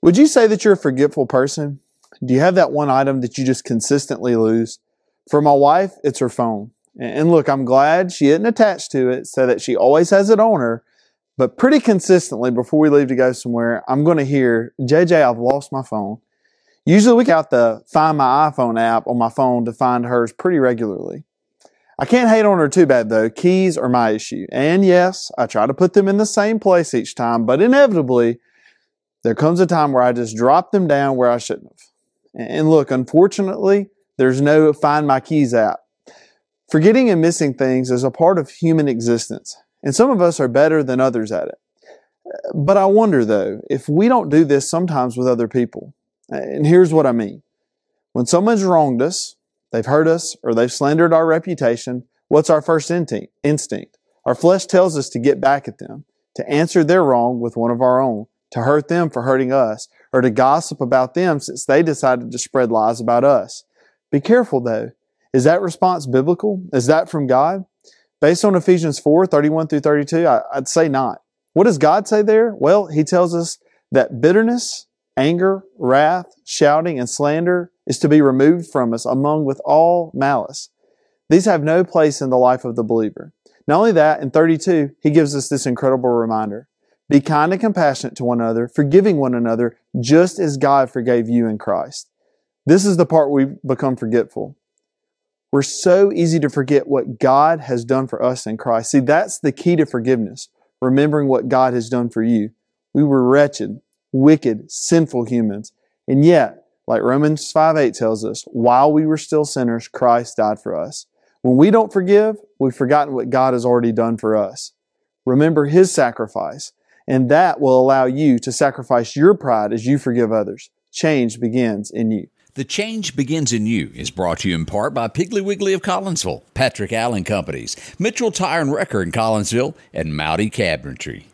Would you say that you're a forgetful person? Do you have that one item that you just consistently lose? For my wife, it's her phone. And look, I'm glad she isn't attached to it so that she always has it on her. But pretty consistently, before we leave to go somewhere, I'm going to hear, JJ, I've lost my phone. Usually we got the Find My iPhone app on my phone to find hers pretty regularly. I can't hate on her too bad though. Keys are my issue. And yes, I try to put them in the same place each time, but inevitably, there comes a time where I just drop them down where I shouldn't have. And look, unfortunately, there's no Find My Keys app. Forgetting and missing things is a part of human existence, and some of us are better than others at it. But I wonder though, if we don't do this sometimes with other people. And here's what I mean. When someone's wronged us, they've hurt us, or they've slandered our reputation, what's our first instinct? Our flesh tells us to get back at them, to answer their wrong with one of our own, to hurt them for hurting us, or to gossip about them since they decided to spread lies about us. Be careful though. Is that response biblical? Is that from God? Based on Ephesians 4:31 through 32, I'd say not. What does God say there? Well, He tells us that bitterness, anger, wrath, shouting, and slander is to be removed from us along with all malice. These have no place in the life of the believer. Not only that, in 32, He gives us this incredible reminder. Be kind and compassionate to one another, forgiving one another, just as God forgave you in Christ. This is the part we become forgetful. We're so easy to forget what God has done for us in Christ. See, that's the key to forgiveness, remembering what God has done for you. We were wretched, wicked, sinful humans. And yet, like Romans 5:8 tells us, while we were still sinners, Christ died for us. When we don't forgive, we've forgotten what God has already done for us. Remember His sacrifice, and that will allow you to sacrifice your pride as you forgive others. Change begins in you. The Change Begins in You is brought to you in part by Piggly Wiggly of Collinsville, Patrick Allen Companies, Mitchell Tire and Wrecker in Collinsville, and Mowdy Cabinetry.